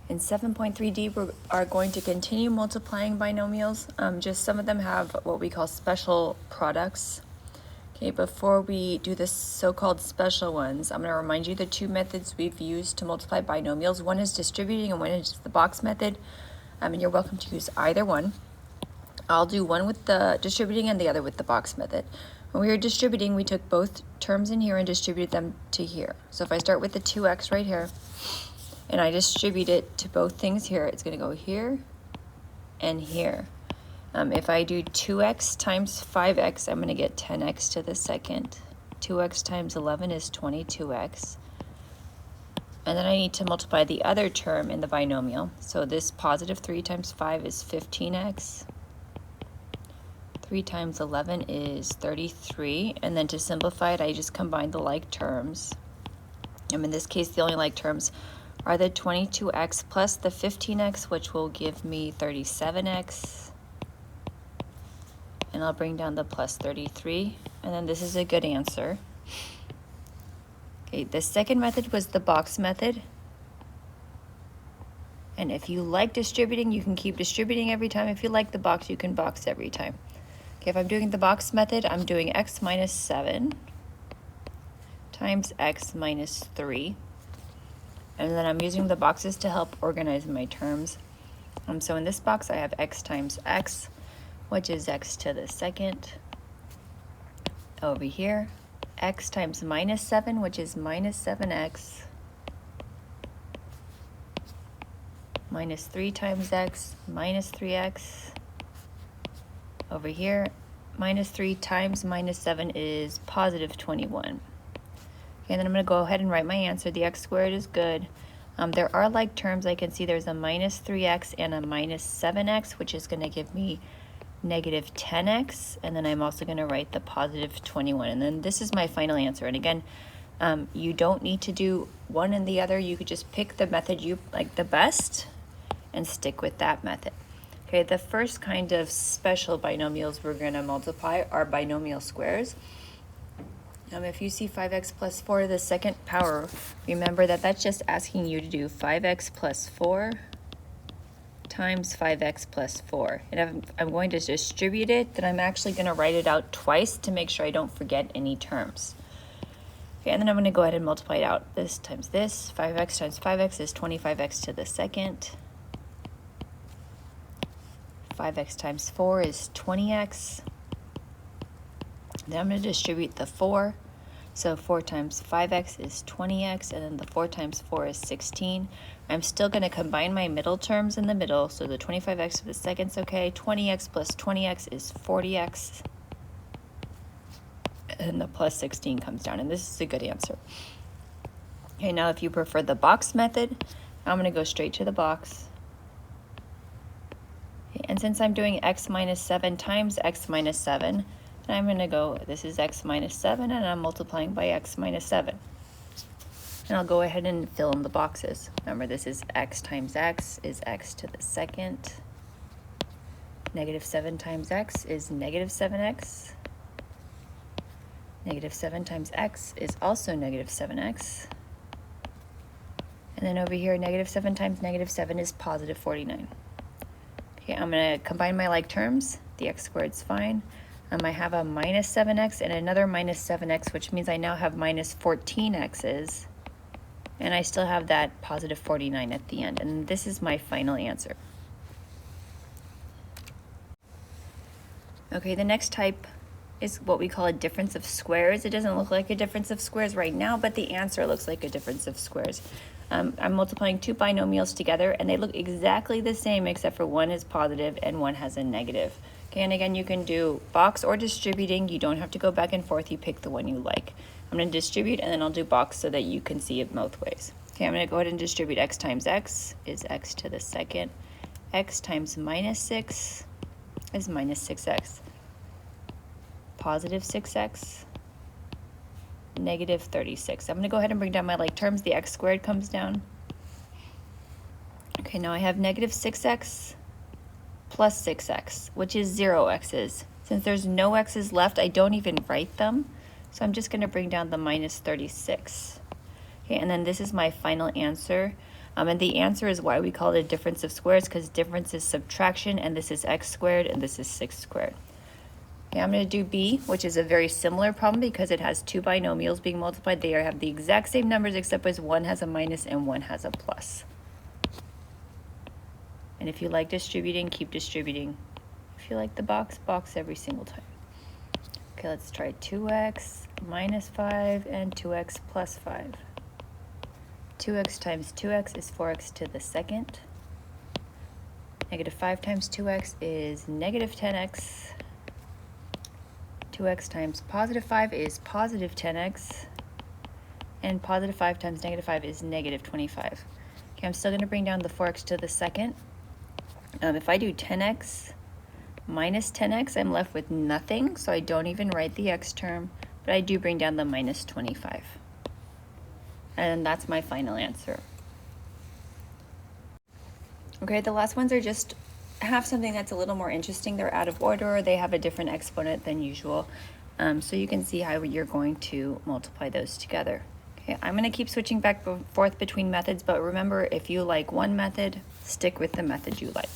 In 7.3D, we are going to continue multiplying binomials. Just some of them have what we call special products. Okay, before we do the so-called special ones, I'm going to remind you the two methods we've used to multiply binomials. One is distributing and one is the box method. And you're welcome to use either one. I'll do one with the distributing and the other with the box method. When we were distributing, we took both terms in here and distributed them to here. So if I start with the 2x right here, and I distribute it to both things here, it's going to go here and here. If I do 2x times 5x, I'm going to get 10x to the second. 2x times 11 is 22x. And then I need to multiply the other term in the binomial. So this positive 3 times 5 is 15x. 3 times 11 is 33. And then to simplify it, I just combine the like terms. In this case, the only like terms are the 22x plus the 15x, which will give me 37x. And I'll bring down the plus 33. And then this is a good answer. Okay, the second method was the box method. And if you like distributing, you can keep distributing every time. If you like the box, you can box every time. Okay, if I'm doing the box method, I'm doing x minus 7 times x minus 3. And then I'm using the boxes to help organize my terms. So in this box, I have x times x, which is x to the second. Over here, x times minus 7, which is minus 7x. Minus 3 times x, minus 3x. Over here, minus 3 times minus 7 is positive 21. Okay, and then I'm going to go ahead and write my answer. The x squared is good. There are like terms. I can see there's a minus 3x and a minus 7x, which is going to give me negative 10x. And then I'm also going to write the positive 21. And then this is my final answer. And again, you don't need to do one and the other. You could just pick the method you like the best and stick with that method. Okay, the first kind of special binomials we're going to multiply are binomial squares. If you see 5x plus 4 to the second power, remember that that's just asking you to do 5x plus 4 times 5x plus 4. And if I'm going to distribute it, then I'm actually going to write it out twice to make sure I don't forget any terms. Okay, and then I'm going to go ahead and multiply it out. This times this, 5x times 5x is 25x to the second. 5x times 4 is 20x. Then I'm going to distribute the 4. So 4 times 5x is 20x, and then the 4 times 4 is 16. I'm still going to combine my middle terms in the middle, so the 25x to the second is okay. 20x plus 20x is 40x. And the plus 16 comes down, and this is a good answer. Okay, now if you prefer the box method, I'm going to go straight to the box. Okay, and since I'm doing x minus 7 times x minus 7, I'm going to go, this is x minus 7, and I'm multiplying by x minus 7. And I'll go ahead and fill in the boxes. Remember, this is x times x is x to the second. Negative 7 times x is negative 7x. Negative 7 times x is also negative 7x. And then over here, negative 7 times negative 7 is positive 49. Okay, I'm going to combine my like terms. The x squared is fine. I have a minus 7x and another minus 7x, which means I now have minus 14x's. And I still have that positive 49 at the end. And this is my final answer. Okay, the next type is what we call a difference of squares. It doesn't look like a difference of squares right now, but the answer looks like a difference of squares. I'm multiplying two binomials together, and they look exactly the same except for one is positive and one has a negative. Okay, and again, you can do box or distributing. You don't have to go back and forth. You pick the one you like. I'm going to distribute, and then I'll do box so that you can see it both ways. Okay, I'm going to go ahead and distribute x times x is x to the second. X times minus 6 is minus 6x. Positive 6x. Negative 36. I'm going to go ahead and bring down my like terms. The x squared comes down. Okay, now I have negative 6x plus 6x, which is 0 x's. Since there's no x's left, I don't even write them. So I'm just going to bring down the minus 36. Okay, and then this is my final answer. And the answer is why we call it a difference of squares, because difference is subtraction, and this is x squared, and this is 6 squared. Okay, I'm going to do B, which is a very similar problem because it has two binomials being multiplied. They have the exact same numbers except as one has a minus and one has a plus. And if you like distributing, keep distributing. If you like the box, box every single time. Okay, let's try 2x minus 5 and 2x plus 5. 2x times 2x is 4x to the second. Negative 5 times 2x is negative 10x. 2x times positive 5 is positive 10x. And positive 5 times negative 5 is negative 25. Okay, I'm still going to bring down the 4x to the second. If I do 10x minus 10x, I'm left with nothing, so I don't even write the x term, but I do bring down the minus 25. And that's my final answer. Okay, the last ones are just have something that's a little more interesting. They're out of order, or they have a different exponent than usual. So you can see how you're going to multiply those together. Okay, I'm going to keep switching back and forth between methods, but remember, if you like one method, stick with the method you like.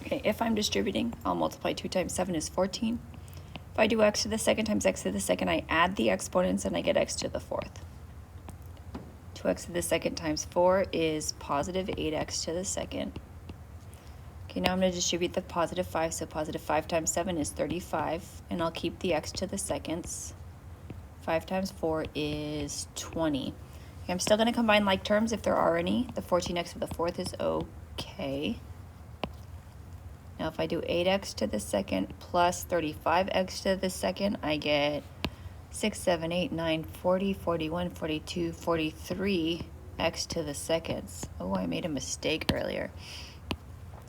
Okay, if I'm distributing, I'll multiply 2 times 7 is 14. If I do x to the second times x to the second, I add the exponents and I get x to the fourth. 2x to the second times 4 is positive 8x to the second. Okay, now I'm going to distribute the positive 5, so positive 5 times 7 is 35, and I'll keep the x to the seconds. 5 times 4 is 20. Okay, I'm still going to combine like terms if there are any. The 14x to the fourth is okay. Now if I do 8x to the second plus 35x to the second, I get 6, 7, 8, 9, 40, 41, 42, 43 x to the seconds. Oh, I made a mistake earlier.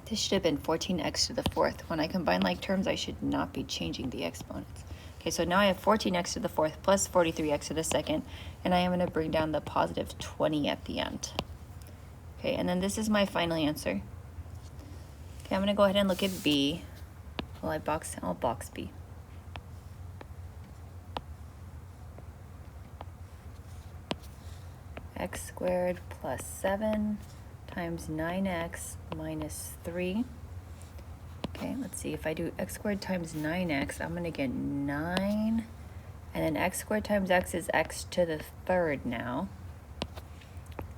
This should have been 14x to the fourth. When I combine like terms, I should not be changing the exponents. Okay, so now I have 14x to the fourth plus 43x to the second, and I am going to bring down the positive 20 at the end. Okay, and then this is my final answer. Okay, I'm going to go ahead and look at B. Well, I'll box B. X squared plus 7 times 9x minus 3. Okay, let's see. If I do x squared times 9x, I'm going to get 9. And then x squared times x is x to the third now.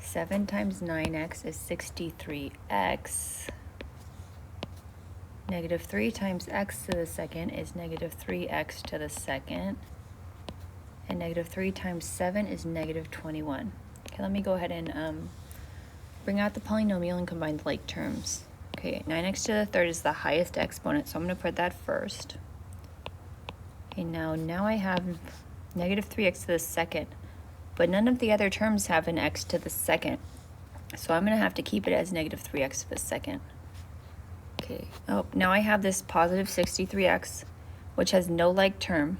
7 times 9x is 63x. Negative 3 times x to the second is negative 3x to the second. And negative 3 times 7 is negative 21. Okay, let me go ahead and bring out the polynomial and combine the like terms. Okay, 9x to the third is the highest exponent, so I'm going to put that first. Okay, now I have negative 3x to the second, but none of the other terms have an x to the second, so I'm going to have to keep it as negative 3x to the second. Okay, oh, now I have this positive 63x, which has no like term,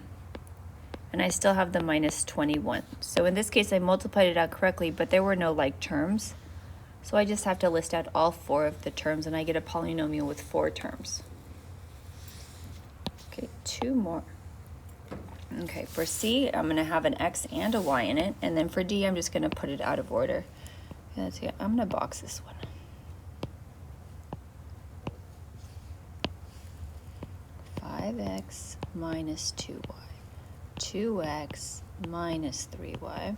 and I still have the minus 21. So in this case, I multiplied it out correctly, but there were no like terms. So I just have to list out all 4 of the terms, and I get a polynomial with 4 terms. Okay, 2 more. Okay, for C, I'm going to have an x and a y in it, and then for D, I'm just going to put it out of order. Okay, let's see, I'm going to box this one. X minus 2y, 2x minus 3y,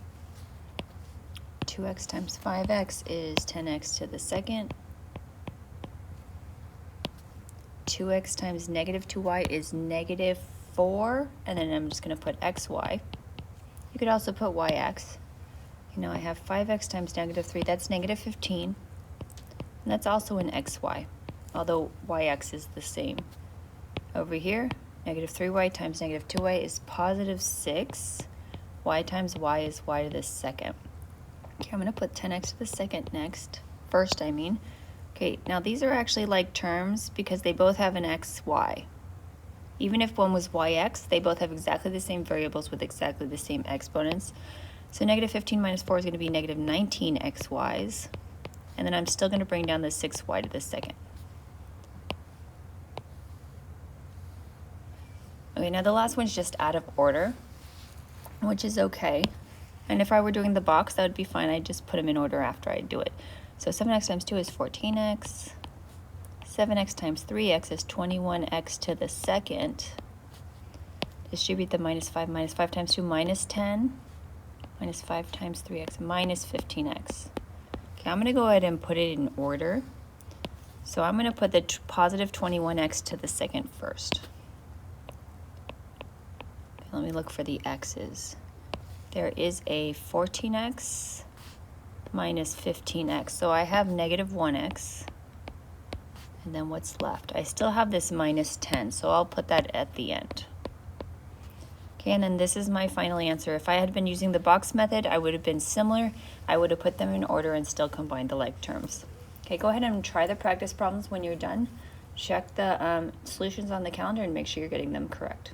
2x times 5x is 10x to the second, 2x times negative 2y is negative 4, and then I'm just going to put xy. You could also put yx. You know, I have 5x times negative 3, that's negative 15, and that's also an xy, although yx is the same. Over here, negative 3y times negative 2y is positive 6. Y times y is y to the second. Okay, I'm going to put 10x to the second next. First, I mean. Okay, now these are actually like terms because they both have an xy. Even if one was yx, they both have exactly the same variables with exactly the same exponents. So negative 15 minus 4 is going to be negative 19 xy's. And then I'm still going to bring down the 6y to the second. Okay, now the last one's just out of order, which is okay. And if I were doing the box, that would be fine. I'd just put them in order after I do it. So 7x times 2 is 14x. 7x times 3x is 21x to the second. Distribute the minus 5 times 2, minus 10. Minus 5 times 3x, minus 15x. Okay, I'm going to go ahead and put it in order. So I'm going to put the positive 21x to the second first. Okay, let me look for the x's. There is a 14x minus 15x. So I have negative 1x. And then what's left? I still have this minus 10, so I'll put that at the end. Okay, and then this is my final answer. If I had been using the box method, I would have been similar. I would have put them in order and still combined the like terms. Okay, go ahead and try the practice problems when you're done. Check the solutions on the calendar and make sure you're getting them correct.